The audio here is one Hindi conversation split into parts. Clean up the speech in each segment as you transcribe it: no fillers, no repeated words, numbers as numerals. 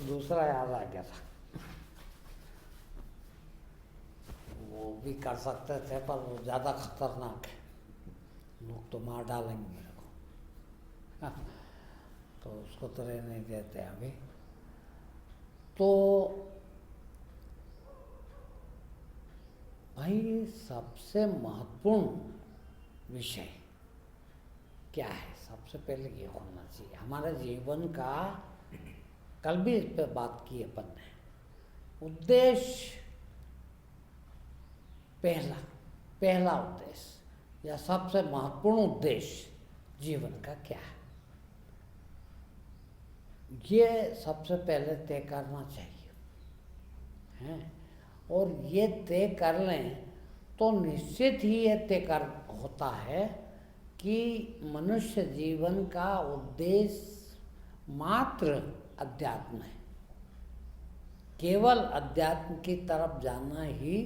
दूसरा याद आ गया था, वो भी कर सकते थे पर वो ज़्यादा खतरनाक है, लोग तो मार डालेंगे मेरे को। तो उसको तो रहने नहीं देते अभी। तो भाई सबसे महत्वपूर्ण विषय क्या है, सबसे पहले ये होना चाहिए हमारे जीवन का, कल भी इस पे बात की अपन ने, उद्देश्य। पहला उद्देश्य या सबसे महत्वपूर्ण उद्देश्य जीवन का क्या है, ये सबसे पहले तय करना चाहिए हैं। और ये तय कर लें तो निश्चित ही ये तय कर होता है कि मनुष्य जीवन का उद्देश्य मात्र अध्यात्म है। केवल अध्यात्म की तरफ जाना ही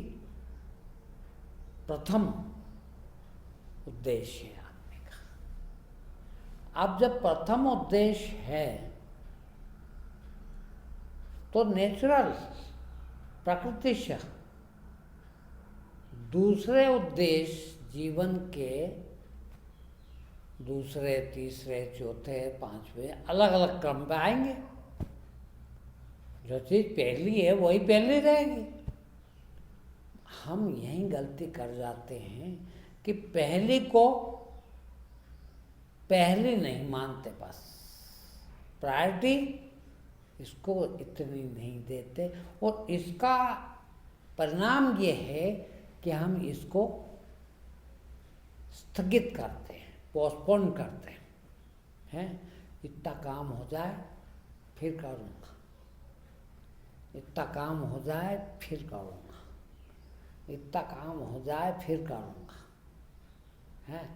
प्रथम उद्देश्य है आदमी का। अब जब प्रथम उद्देश्य है तो नेचुरल प्रकृतिश दूसरे उद्देश्य जीवन के दूसरे, तीसरे, चौथे, पांचवें अलग अलग क्रम पे आएंगे। जो चीज़ पहली है वही पहली रहेगी। हम यही गलती कर जाते हैं कि पहली को पहली नहीं मानते, बस प्रायोरिटी इसको इतनी नहीं देते, और इसका परिणाम ये है कि हम इसको स्थगित करते हैं, पोस्टपोन करते हैं। इतना काम हो जाए फिर करूँगा, इतना काम हो जाए फिर करूँगा, इतना काम हो जाए फिर करूँगा, हैं।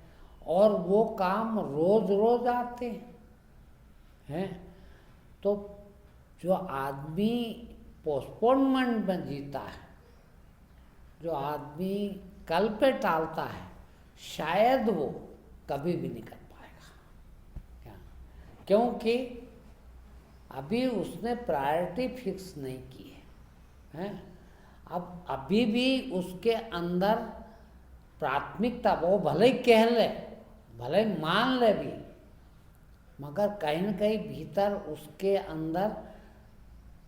और वो काम रोज रोज आते हैं। तो जो आदमी पोस्टपोनमेंट में जीता है, जो आदमी कल पे टालता है, शायद वो कभी भी नहीं कर पाएगा। क्या? क्योंकि अभी उसने प्रायोरिटी फिक्स नहीं की है, हैं। अब अभी भी उसके अंदर प्राथमिकता, वो भले ही कह ले, भले ही मान ले भी, मगर कहीं न कहीं भीतर उसके अंदर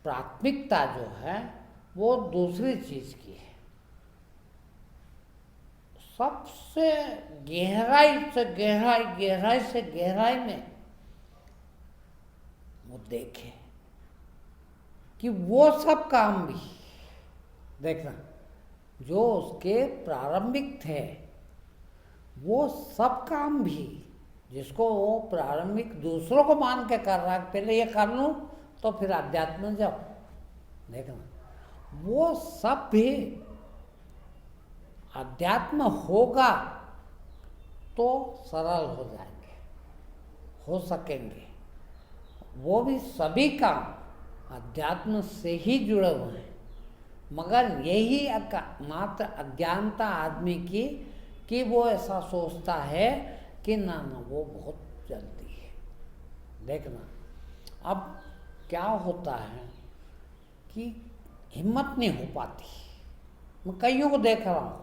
प्राथमिकता जो है वो दूसरी चीज की है। सबसे गहराई से गहराई, गहराई से गहराई में वो देखे कि वो सब काम भी, देखना, जो उसके प्रारंभिक थे वो सब काम भी, जिसको वो प्रारंभिक दूसरों को मान के कर रहा है, पहले ये कर लूँ तो फिर अध्यात्म में जाओ, देखना वो सब भी अध्यात्म होगा तो सरल हो जाएंगे, हो सकेंगे। वो भी सभी काम अध्यात्म से ही जुड़े हुए हैं, मगर यही मात्र अज्ञानता आदमी की कि वो ऐसा सोचता है कि ना वो बहुत जल्दी है। देखना अब क्या होता है कि हिम्मत नहीं हो पाती। मैं कईयों को देख रहा हूँ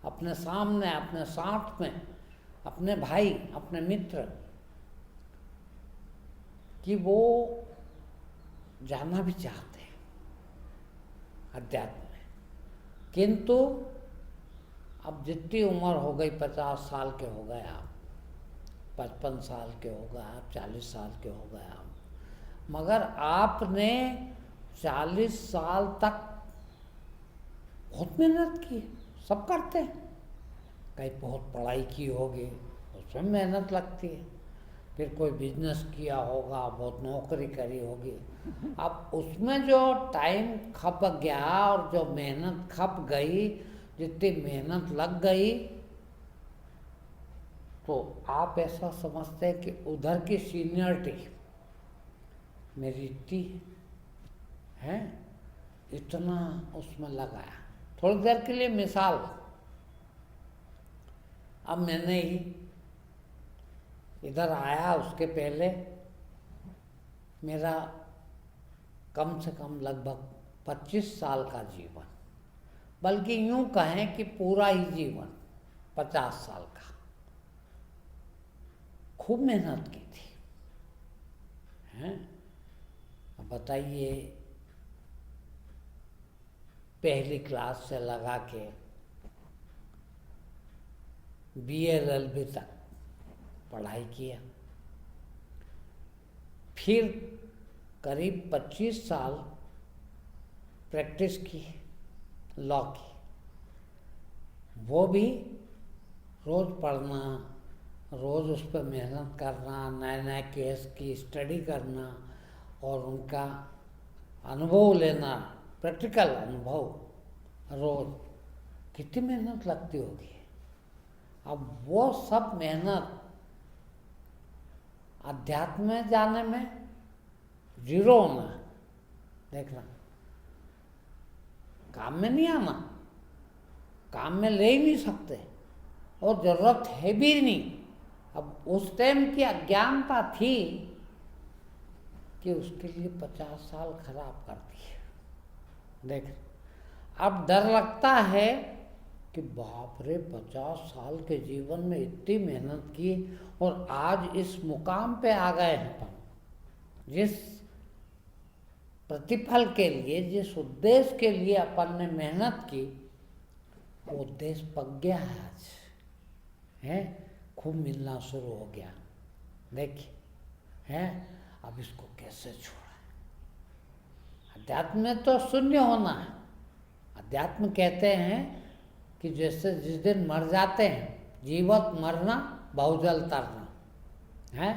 अपने सामने, अपने साथ में, अपने भाई, अपने मित्र, कि वो जाना भी चाहते हैं अध्यात्म में, किंतु अब जितनी उम्र हो गई, 50 साल के हो गए आप, 55 साल के हो गए आप, 40 साल के हो गए आप, मगर आपने 40 साल तक बहुत मेहनत की। सब करते हैं, कहीं बहुत पढ़ाई की होगी, उसमें मेहनत लगती है, फिर कोई बिजनेस किया होगा, बहुत नौकरी करी होगी। अब उसमें जो टाइम खप गया और जो मेहनत खप गई, जितनी मेहनत लग गई, तो आप ऐसा समझते हैं कि उधर की सीनियरिटी मेरी इतनी है, इतना उसमें लगाया। थोड़ी देर के लिए मिसाल, अब मैंने ही इधर आया, उसके पहले मेरा कम से कम लगभग 25 साल का जीवन, बल्कि यूं कहें कि पूरा ही जीवन 50 साल का, खूब मेहनत की थी। हैं? अब बताइए, पहली क्लास से लगा के BA-LLB तक पढ़ाई किया, फिर करीब 25 साल प्रैक्टिस की लॉ की, वो भी रोज़ पढ़ना, रोज़ उस पर मेहनत करना, नए नए केस की स्टडी करना और उनका अनुभव लेना, प्रैक्टिकल अनुभव रोज़, कितनी मेहनत लगती होगी। अब वो सब मेहनत अध्यात्म में जाने में जीरो होना, देखना, काम में नहीं आना, काम में ले ही नहीं सकते और ज़रूरत है भी नहीं। अब उस टाइम की अज्ञानता थी कि उसके लिए 50 साल खराब कर दिए। देख, अब डर लगता है कि बाप रे, 50 साल के जीवन में इतनी मेहनत की और आज इस मुकाम पे आ गए हैं अपन, जिस प्रतिफल के लिए, जिस उद्देश्य के लिए अपन ने मेहनत की, वो उद्देश्य पक गया है आज, है, खूब मिलना शुरू हो गया। देखिए, है, अब इसको कैसे छोड़ा? अध्यात्म में तो शून्य होना है। अध्यात्म कहते हैं कि जैसे जिस दिन मर जाते हैं, जीवत मरना बहुजल तरना, है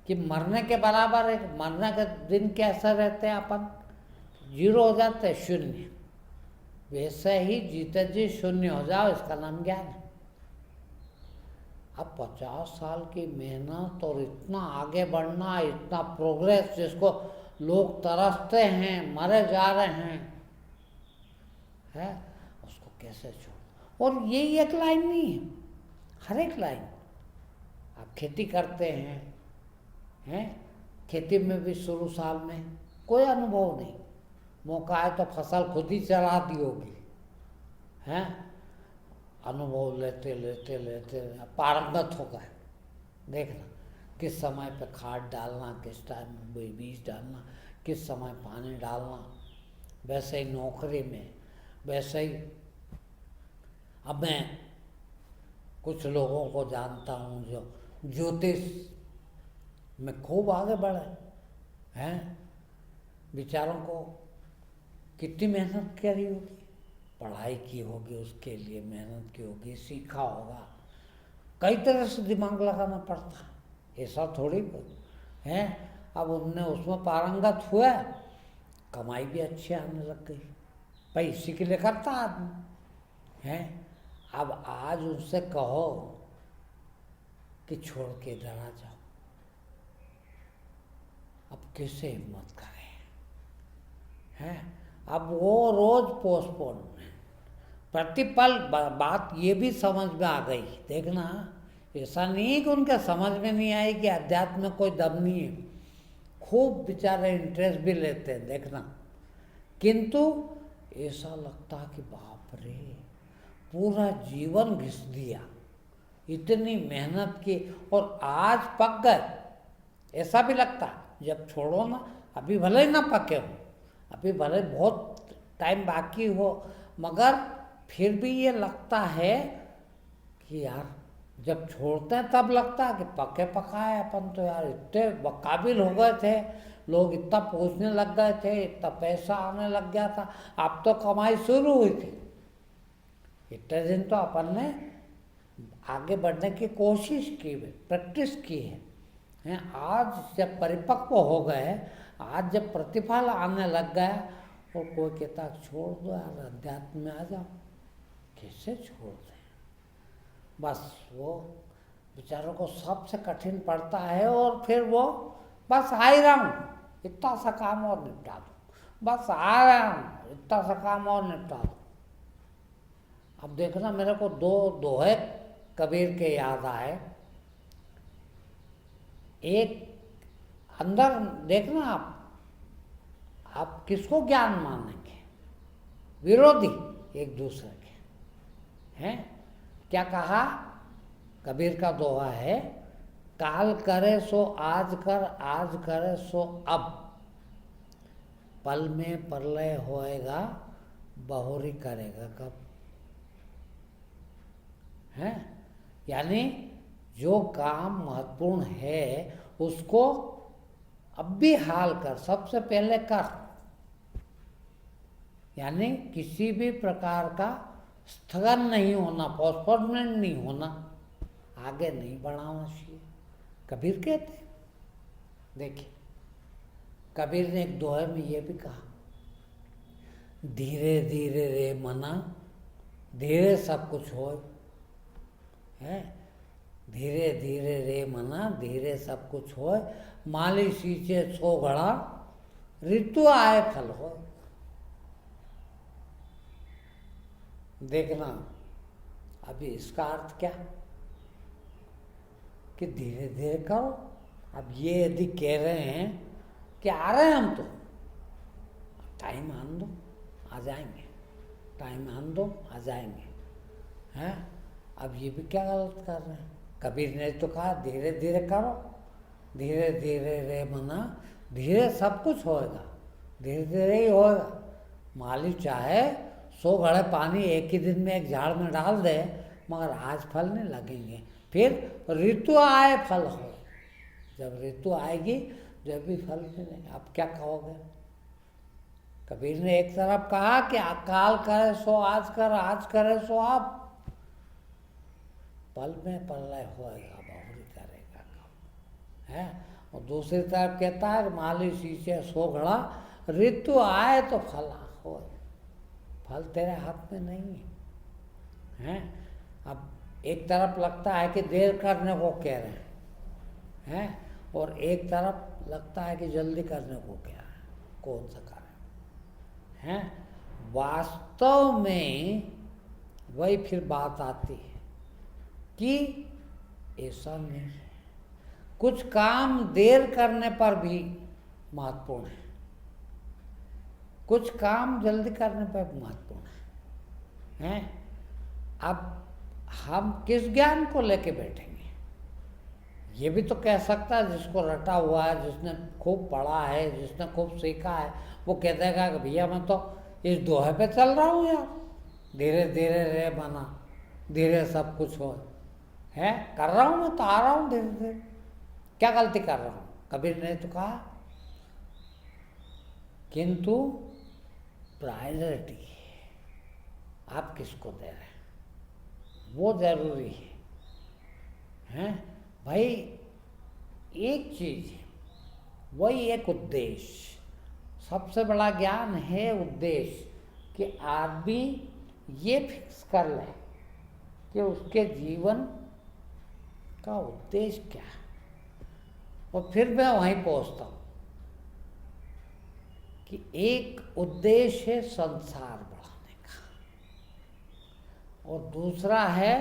कि मरने के बराबर है। मरने के दिन कैसा रहते हैं अपन? जीरो हो जाते हैं, शून्य। वैसे ही जीते जी शून्य हो जाओ, इसका नाम ज्ञान है। अब 50 साल की मेहनत और इतना आगे बढ़ना, इतना प्रोग्रेस, जिसको लोग तरसते हैं, मरे जा रहे हैं, है, उसको कैसे छोड़? और ये एक लाइन नहीं है, हर एक लाइन। आप खेती करते हैं, खेती में भी शुरू साल में कोई अनुभव नहीं, मौका है तो फसल खुद ही चला दी होगी, हैं, अनुभव लेते लेते लेते पारंगत हो गए। देखना, किस समय पे खाद डालना, किस टाइम बीज डालना, किस समय पानी डालना। वैसे ही नौकरी में, वैसे ही अब मैं कुछ लोगों को जानता हूँ जो ज्योतिष में खूब आगे बढ़े हैं, बेचारों को कितनी मेहनत करी होगी, पढ़ाई की होगी, उसके लिए मेहनत की होगी, सीखा होगा, कई तरह से दिमाग लगाना पड़ता है, ऐसा थोड़ी है। अब उनने उसमें पारंगत हुआ, कमाई भी अच्छी आने लग गई, भाई इसी के लिए करता आदमी है। अब आज उससे कहो कि छोड़ के इधर आ जाओ, अब कैसे हिम्मत करें, हैं? अब वो रोज पोस्टपोन, प्रतिपल। बात ये भी समझ में आ गई, देखना, ऐसा नहीं कि उनके समझ में नहीं आई कि अध्यात्म में कोई दम नहीं है, खूब बेचारे इंटरेस्ट भी लेते हैं, देखना, किंतु ऐसा लगता कि बाप रे, पूरा जीवन घिस दिया, इतनी मेहनत की और आज पक गए, ऐसा भी लगता। जब छोड़ो ना, अभी भले ही ना पके हो, अभी भले बहुत टाइम बाकी हो, मगर फिर भी ये लगता है कि यार जब छोड़ते हैं तब लगता है कि पके पकाए अपन तो यार इतने काबिल हो गए थे, लोग इतना पूछने लग गए थे, इतना पैसा आने लग गया था, अब तो कमाई शुरू हुई थी। इतने दिन तो अपन ने आगे बढ़ने की कोशिश की, प्रैक्टिस की है। आज जब परिपक्व हो गए, आज जब प्रतिफल आने लग गया, और कोई कहता छोड़ दो यार, अध्यात्म में आ जाओ, कैसे छोड़ दें? बस वो बेचारों को सबसे कठिन पड़ता है, और फिर वो बस आ ही रहा हूँ, इतना सा काम और निपटा दो, बस आ रहा हूँ, इतना सा काम और निपटा दो। अब देखना, मेरे को दो दोहे कबीर के याद आए। एक अंदर देखना, आप आप किसको ज्ञान मानेंगे? विरोधी एक दूसरे के हैं। क्या कहा? कबीर का दोहा है, काल करे सो आज कर, आज करे सो अब, पल में प्रलय होएगा, बहुरी करेगा कब। है यानी जो काम महत्वपूर्ण है उसको अब भी हाल कर, सबसे पहले कर। यानी किसी भी प्रकार का स्थगन नहीं होना, पोस्टपोनमेंट नहीं होना, आगे नहीं बढ़ाना चाहिए, कबीर कहते हैं। देखिए कबीर ने एक दोहे में ये भी कहा, धीरे धीरे रे मना, धीरे सब कुछ हो है। धीरे धीरे रे मना, धीरे सब कुछ हो, माली सींचे सो घड़ा, ऋतु आए फल हो। देखना अभी इसका अर्थ क्या कि धीरे धीरे करो। अब ये यदि कह रहे हैं कि आ रहे हैं हम, तो टाइम आन दो, आ जाएंगे, टाइम आन दो, आ जाएंगे। हैं अब ये भी क्या गलत कर रहे हैं? कबीर ने तो कहा धीरे धीरे करो, धीरे धीरे रे मना, धीरे सब कुछ होएगा, धीरे धीरे ही होएगा। माली चाहे 100 घड़े पानी एक ही दिन में एक झाड़ में डाल दे, मगर आज फल नहीं लगेंगे। फिर ऋतु आए फल हो, जब ऋतु आएगी जब भी फल मिलेंगे। आप क्या कहोगे? कबीर ने एक तरफ कहा कि अकाल करे सो आज कर, आज करे सो अब, पल में प्रलय होएगा, बहुरी करेगा कब। है और दूसरी तरफ कहता है माली सींचे सो घड़ा, ऋतु आए तो फल हो, फल तेरे हाथ में नहीं है। हैं अब एक तरफ लगता है कि देर करने को कह रहे हैं, और एक तरफ लगता है कि जल्दी करने को कह रहे हैं। कौन सा कारण है? वास्तव में वही फिर बात आती है कि ऐसा नहीं है, कुछ काम देर करने पर भी महत्वपूर्ण है, कुछ काम जल्दी करने पर महत्वपूर्ण है। अब हम किस ज्ञान को लेके बैठेंगे? ये भी तो कह सकता है जिसको रटा हुआ है, जिसने खूब पढ़ा है, जिसने खूब सीखा है, वो कह देगा कि भैया मैं तो इस दोहे पे चल रहा हूँ यार, धीरे धीरे रे बना, धीरे सब कुछ हो, है कर रहा हूँ मैं तो, आ रहा हूँ धीरे धीरे, क्या गलती कर रहा हूँ? कबीर ने तो कहा किंतु प्रायोरिटी आप किसको दे रहे हैं वो जरूरी है। हैं भाई एक चीज है, वही एक उद्देश्य, सबसे बड़ा ज्ञान है उद्देश्य, कि आदमी ये फिक्स कर ले कि उसके जीवन का उद्देश्य क्या है। और फिर मैं वहीं पहुंचता हूँ कि एक उद्देश्य है संसार बढ़ाने का, और दूसरा है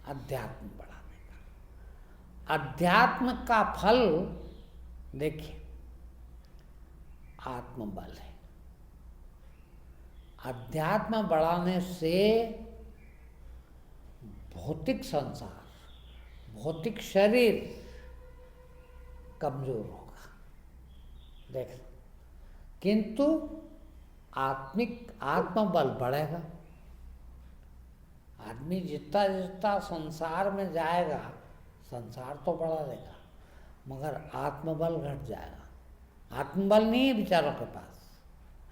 अध्यात्म बढ़ाने का। अध्यात्म का फल देखिए आत्मबल है। अध्यात्म बढ़ाने से भौतिक संसार, भौतिक शरीर कमजोर होगा, देख, किंतु आत्मिक आत्मबल बढ़ेगा। आदमी जितना जितना संसार में जाएगा, संसार तो बढ़ा देगा, मगर आत्मबल घट जाएगा। आत्मबल नहीं है बेचारों के पास,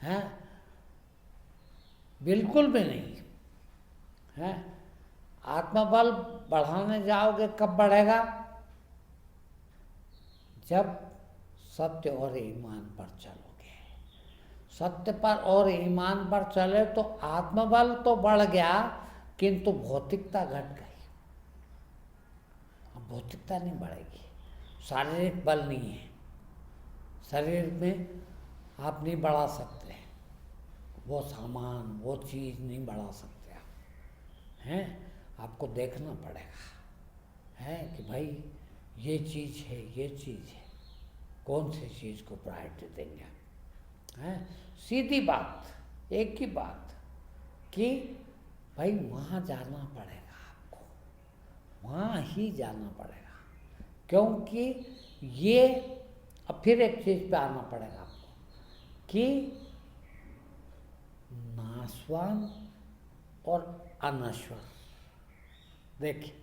हैं बिल्कुल भी नहीं है। आत्मबल बढ़ाने जाओगे कब बढ़ेगा? जब सत्य और ईमान पर चलोगे। सत्य पर और ईमान पर चले तो आत्मबल तो बढ़ गया, किंतु भौतिकता घट गई। अब भौतिकता नहीं बढ़ेगी, शारीरिक बल नहीं है, शरीर में आप नहीं बढ़ा सकते, वो सामान वो चीज़ नहीं बढ़ा सकते आप, हैं आपको देखना पड़ेगा है कि भाई ये चीज़ है, ये चीज़ है, कौन सी चीज़ को प्रायोरिटी देंगे आप, है। सीधी बात, एक ही बात कि भाई वहाँ जाना पड़ेगा आपको, वहाँ ही जाना पड़ेगा, क्योंकि ये अब फिर एक चीज़ पे आना पड़ेगा आपको कि नाशवान और अनश्वर, देखिए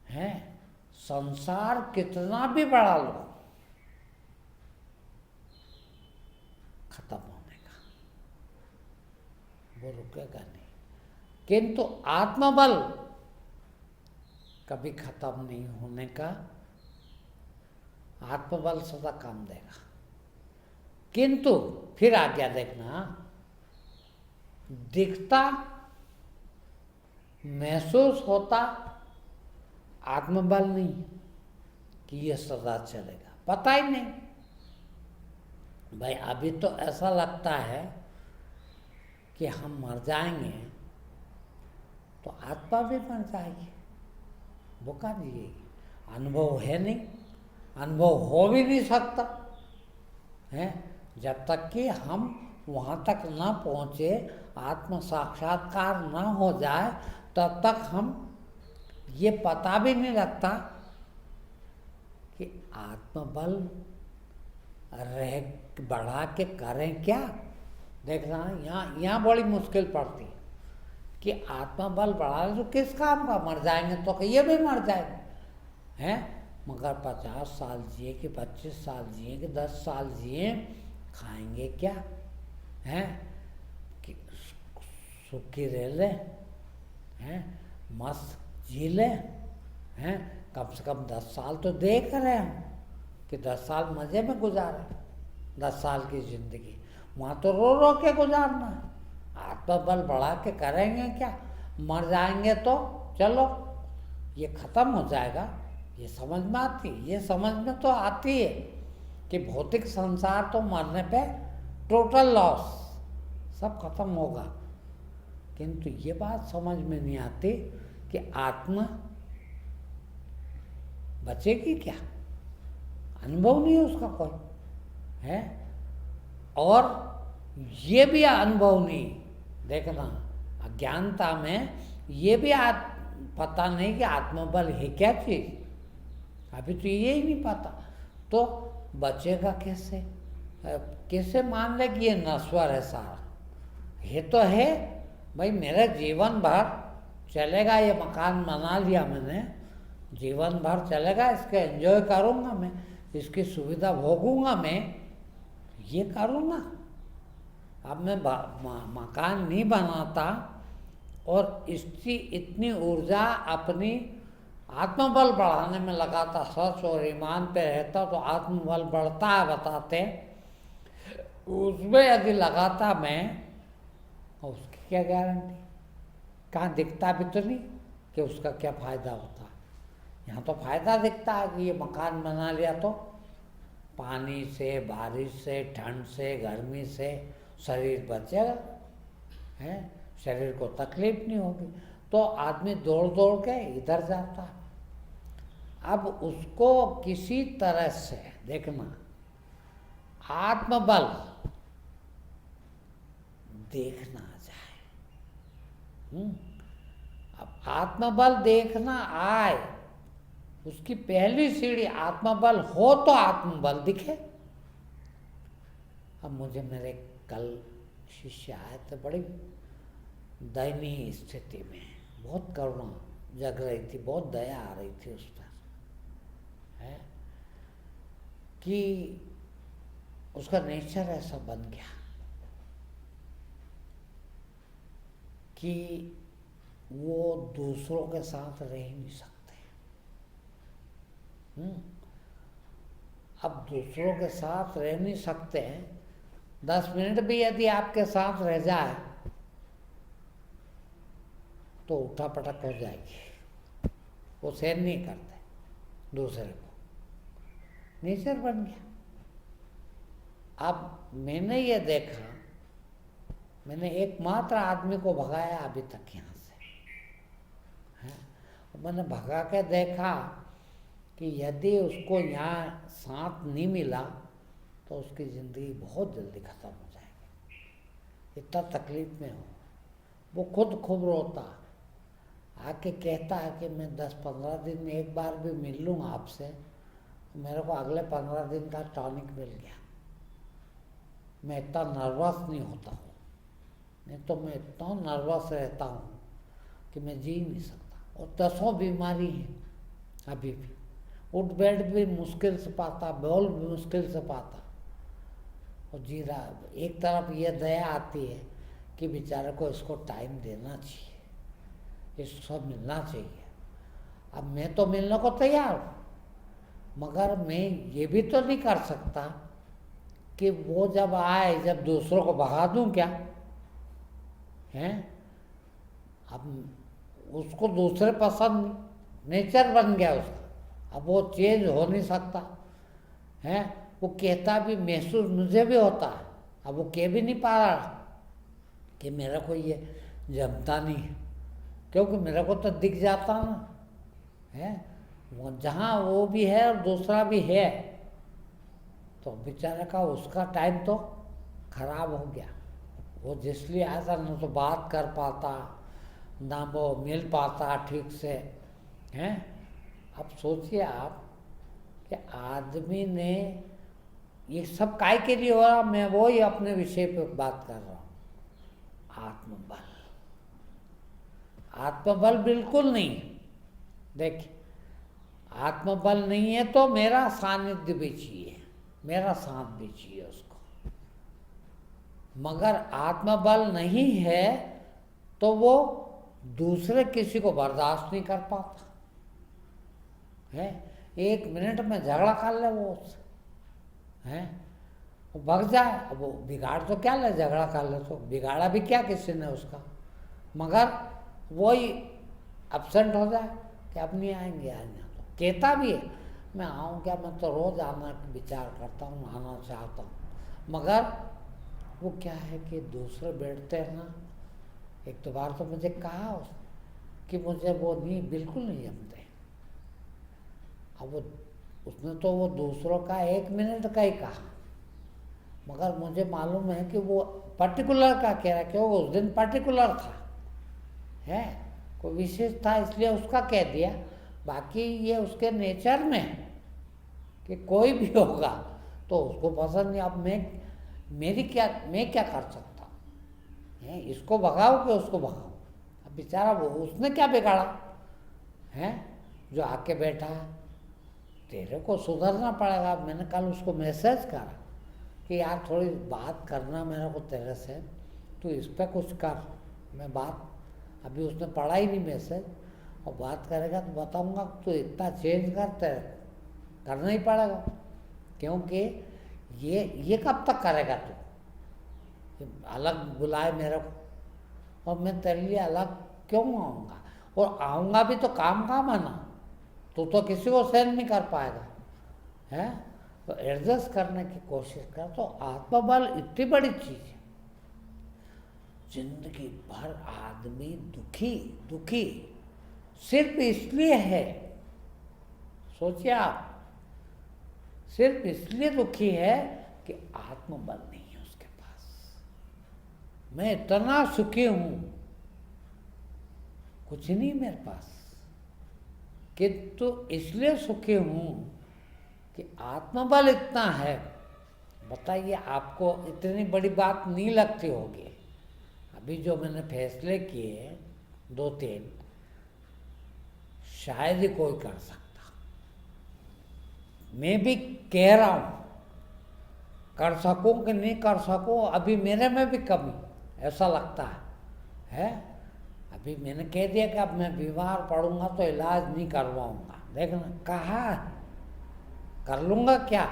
है, संसार कितना भी बढ़ा लो खत्म होने का, वो रुकेगा नहीं, किंतु आत्मबल कभी खत्म नहीं होने का, आत्मबल सदा काम देगा। किंतु फिर आज्ञा देखना, दिखता महसूस होता आत्मबल नहीं कि ये सदा चलेगा, पता ही नहीं भाई। अभी तो ऐसा लगता है कि हम मर जाएंगे तो आत्मा भी मर जाएगी, वो कहाँ जिएगी, अनुभव है नहीं, अनुभव हो भी नहीं सकता है जब तक कि हम वहाँ तक ना पहुँचे, आत्म साक्षात्कार ना हो जाए, तब तक हम ये पता भी नहीं लगता कि आत्मबल रह बढ़ा के करें क्या। देखना यहाँ बड़ी मुश्किल पड़ती है कि आत्मबल बढ़ा ले तो किस काम का, मर जाएंगे तो ये भी मर जाएंगे हैं, मगर 50 साल जिए कि 25 साल जिए कि 10 साल जिए, खाएंगे क्या हैं, कि सुखी रह ले हैं, मस्त जी ले हैं, कम से कम 10 साल तो देख रहे हैं कि 10 साल मज़े में गुजारे, 10 साल की ज़िंदगी वहाँ तो रो रो के गुजारना है। आत्मबल बढ़ा के करेंगे क्या, मर जाएंगे तो चलो ये ख़त्म हो जाएगा, ये समझ में आती है, ये समझ में तो आती है कि भौतिक संसार तो मरने पे टोटल लॉस, सब खत्म होगा, किंतु ये बात समझ में नहीं आती कि आत्मा बचेगी क्या, अनुभव नहीं है उसका कोई है, और ये भी अनुभव नहीं, देखना अज्ञानता में ये भी पता नहीं कि आत्मबल है क्या चीज़, अभी तो ये ही नहीं पता, तो बचेगा कैसे, कैसे मान ले कि ये नश्वर है सारा, ये तो है भाई मेरे जीवन भर चलेगा, ये मकान बना लिया मैंने, जीवन भर चलेगा, इसके एंजॉय करूँगा मैं, इसकी सुविधा भोगूंगा मैं, ये करूँगा। अब मैं मकान नहीं बनाता और इसकी इतनी ऊर्जा अपनी आत्मबल बढ़ाने में लगाता, सच और ईमान पे रहता तो आत्मबल बढ़ता है बताते, उसमें यदि लगाता मैं, उसकी क्या गारंटी, कहाँ दिखता भी तो नहीं कि उसका क्या फ़ायदा होता है। यहाँ तो फ़ायदा दिखता है कि ये मकान बना लिया तो पानी से, बारिश से, ठंड से, गर्मी से शरीर बचेगा है, शरीर को तकलीफ नहीं होगी, तो आदमी दौड़ दौड़ के इधर जाता है। अब उसको किसी तरह से देखना, आत्मबल देखना जाए, अब आत्मबल देखना आए, उसकी पहली सीढ़ी आत्मबल हो तो आत्मबल दिखे। अब मुझे मेरे कल शिष्य आए थे, बड़ी दयनीय स्थिति में, बहुत करुणा जग रही थी, बहुत दया आ रही थी उस पर है कि उसका नेचर ऐसा बन गया कि वो दूसरों के साथ रह ही नहीं सकते। अब दूसरों के साथ रह नहीं सकते हैं, 10 मिनट भी यदि आपके साथ रह जाए तो उठा पटक हो जाएगी, वो सहन नहीं करते दूसरे को, नेचर बन गया। अब मैंने ये देखा, मैंने एकमात्र आदमी को भगाया अभी तक यहाँ से है, मैंने भगा के देखा कि यदि उसको यहाँ साथ नहीं मिला तो उसकी ज़िंदगी बहुत जल्दी ख़त्म हो जाएगी। इतना तकलीफ में हो, वो खुद खूब रोता, आके कहता है कि मैं 10-15 दिन में एक बार भी मिल लूँ आपसे, मेरे को अगले 15 दिन का टॉनिक मिल गया, मैं इतना नर्वस नहीं होता हूँ, नहीं तो मैं इतना नर्वस रहता हूँ कि मैं जी नहीं सकता। और 10 बीमारी हैं अभी भी, उठ बैठ भी मुश्किल से पाता, बोल भी मुश्किल से पाता, और जी रहा। एक तरफ ये दया आती है कि बेचारे को इसको टाइम देना चाहिए, इसको मिलना चाहिए। अब मैं तो मिलने को तैयार हूँ, मगर मैं ये भी तो नहीं कर सकता कि वो जब आए जब दूसरों को भगा दूं क्या हैं। अब उसको दूसरे पसंद, नेचर बन गया उसका, अब वो चेंज हो नहीं सकता है। वो कहता भी, महसूस मुझे भी होता है, अब वो कह भी नहीं पा रहा कि मेरा को ये जमता नहीं है, क्योंकि मेरे को तो दिख जाता ना है, वो जहाँ वो भी है और दूसरा भी है, तो बेचारे का उसका टाइम तो खराब हो गया। वो जिसलिए आया था ना तो बात कर पाता ना, वो मिल पाता ठीक से हैं। अब सोचिए आप कि आदमी ने ये सब काय के लिए हो रहा, मैं वो ही अपने विषय पे बात कर रहा हूँ। आत्मबल, आत्मबल बिल्कुल नहीं। देखिए, आत्मबल नहीं है तो मेरा सानिध्य भी चाहिए, मेरा साथ भी चाहिए उसको। मगर आत्मबल नहीं है तो वो दूसरे किसी को बर्दाश्त नहीं कर पाता है। 1 मिनट में झगड़ा कर ले वो उससे है, वो भग जाए। अब वो बिगाड़ तो क्या ले, झगड़ा कर ले तो बिगाड़ा भी क्या किसी ने उसका, मगर वही अपसेंट हो जाए कि अब नहीं आएंगे, आएंगे तो कहता भी है मैं आऊँ क्या, मैं तो रोज़ आना विचार करता हूँ, आना चाहता हूँ, मगर वो क्या है कि दूसरे बैठते हैं ना। एक दो बार तो मुझे कहा कि मुझे वो नहीं, बिल्कुल नहीं जमते। अब वो उसने तो वो दूसरों का 1 मिनट का ही कहा, मगर मुझे मालूम है कि वो पर्टिकुलर का कह रहा, क्यों उस दिन पर्टिकुलर था है, कोई विशेष था इसलिए उसका कह दिया। बाकी ये उसके नेचर में है कि कोई भी होगा तो उसको पसंद नहीं। अब मैं क्या कर सकता है, इसको भगाओ कि उसको भगाओ। अब बेचारा वो, उसने क्या बिगाड़ा है जो आके बैठा है, तेरे को सुधरना पड़ेगा। मैंने कल उसको मैसेज करा कि यार थोड़ी बात करना मेरे को तेरे से, तू इस पर कुछ कर। मैं बात, अभी उसने पढ़ा ही नहीं मैसेज, और बात करेगा तो बताऊंगा तो इतना चेंज करना ही पड़ेगा, क्योंकि ये कब तक करेगा तू, अलग बुलाए मेरे को, और मैं तेरे लिए अलग क्यों आऊँगा, और आऊँगा भी तो काम आना, तो किसी को सहन नहीं कर पाएगा है। तो एडजस्ट करने की कोशिश कर। तो आत्मबल इतनी बड़ी चीज़ है, जिंदगी भर आदमी दुखी सिर्फ इसलिए है, सोचिए आप, सिर्फ इसलिए दुखी है कि आत्मबल नहीं है उसके पास। मैं इतना सुखी हूं, कुछ नहीं मेरे पास, किंतु इसलिए सुखी हूं कि आत्मबल इतना है। बताइए, आपको इतनी बड़ी बात नहीं लगती होगी। अभी जो मैंने फैसले किए 2-3, शायद ही कोई कर सकता। मैं भी कह रहा हूँ, कर सकूं कि नहीं कर सकूं, अभी मेरे में भी कमी ऐसा लगता है। अभी मैंने कह दिया कि अब मैं बीमार पड़ूंगा तो इलाज नहीं करवाऊंगा। देखना कहा कर लूँगा क्या,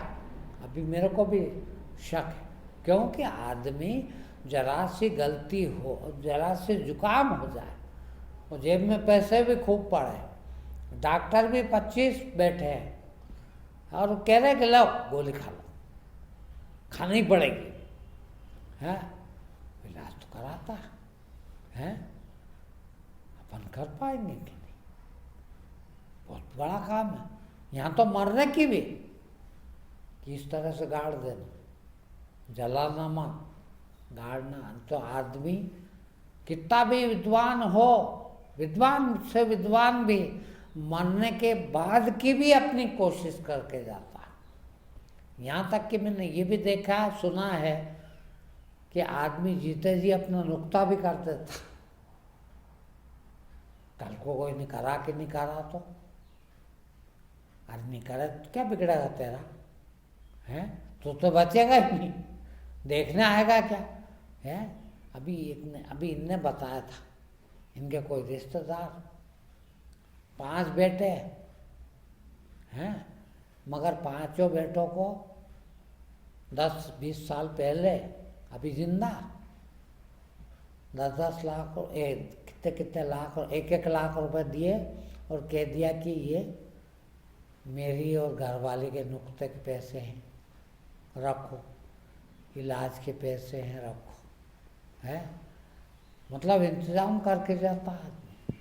अभी मेरे को भी शक है, क्योंकि आदमी जरा सी गलती हो, जरा से जुकाम हो जाए, और जेब में पैसे भी खूब पड़े, डॉक्टर भी 25 बैठे हैं और कह रहे कि लो गोली खा लो, खानी पड़ेगी है, इलाज तो कराता है। अपन कर पाएंगे कि नहीं, बहुत बड़ा काम है। यहाँ तो मरने की भी कि इस तरह से गाड़ देना जलाना गाड़ना। तो आदमी कितना भी विद्वान हो, विद्वान से विद्वान भी मरने के बाद की भी अपनी कोशिश करके जाता है। यहाँ तक कि मैंने ये भी देखा सुना है कि आदमी जीते जी अपना नुक्ता भी कर देता, कल को कोई नहीं करा कि नहीं करा तो, अरे नहीं करे तो क्या बिगड़ेगा तेरा, है तो बचेगा ही नहीं, देखने आएगा क्या है। अभी इनने बताया था, इनके कोई रिश्तेदार 5 बेटे हैं, मगर 5 बेटों को 10-20 साल पहले अभी जिंदा 10-10 लाख और कितने लाख और 1-1 लाख रुपए दिए और कह दिया कि ये मेरी और घरवाली के नुक्ते के पैसे हैं, रखो, इलाज के पैसे हैं, रखो, है मतलब इंतजाम करके जाता आदमी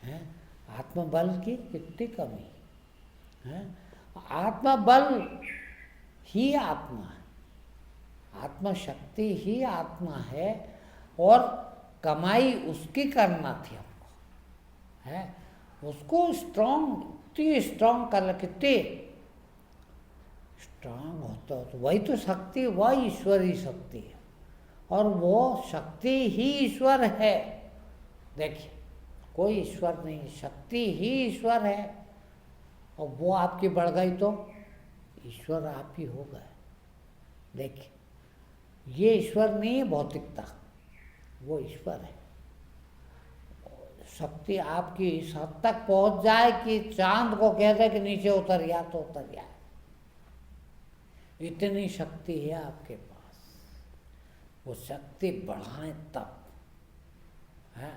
है। आत्मबल की कितनी कमी है। आत्मबल ही आत्मा है, आत्मशक्ति ही आत्मा है, और कमाई उसकी करना थी हमको, है उसको स्ट्रांग, इतनी स्ट्रांग कर, कितनी स्ट्रांग होता हो तो वही तो शक्ति, वह ईश्वरी शक्ति है, और वो शक्ति ही ईश्वर है। देखिए कोई ईश्वर नहीं, शक्ति ही ईश्वर है, और वो आपकी बढ़ गई तो ईश्वर आप ही हो गए। देखिए ये ईश्वर नहीं है भौतिकता, वो ईश्वर है। शक्ति आपकी इस हद तक पहुंच जाए कि चांद को कह दे कि नीचे उतर गया तो उतर गया, इतनी शक्ति है आपके पास। वो शक्ति बढ़ाएं तब है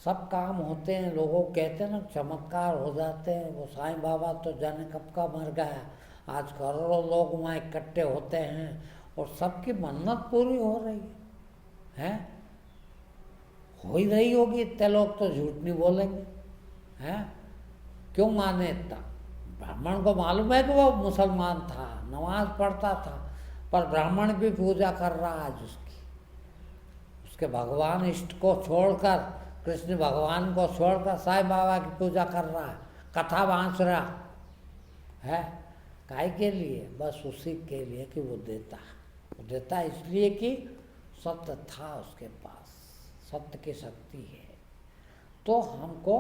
सब काम होते हैं। लोगों कहते हैं ना चमत्कार हो जाते हैं, वो साईं बाबा तो जाने कब का मर गया, आज करोड़ों लोग वहाँ इकट्ठे होते हैं और सबकी मन्नत पूरी हो रही है, हो ही रही होगी, इतने लोग तो झूठ नहीं बोलेंगे, हैं क्यों माने इतना। ब्राह्मण को मालूम है कि वो मुसलमान था, नमाज पढ़ता था, पर ब्राह्मण भी पूजा कर रहा आज उसके भगवान इष्ट को छोड़कर, कृष्ण भगवान को छोड़कर साईं बाबा की पूजा कर रहा है, कथा बांस रहा है। काहे के लिए? बस उसी के लिए कि वो देता इसलिए कि सत्य था उसके पास, सत्य की शक्ति है। तो हमको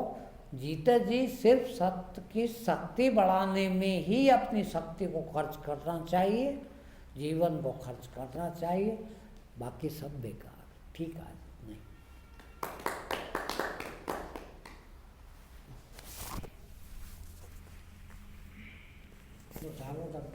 जीते जी सिर्फ सत्य की शक्ति बढ़ाने में ही अपनी शक्ति को खर्च करना चाहिए, जीवन को खर्च करना चाहिए, बाकी सब बेकार। ठीक है नहीं तो चालो तब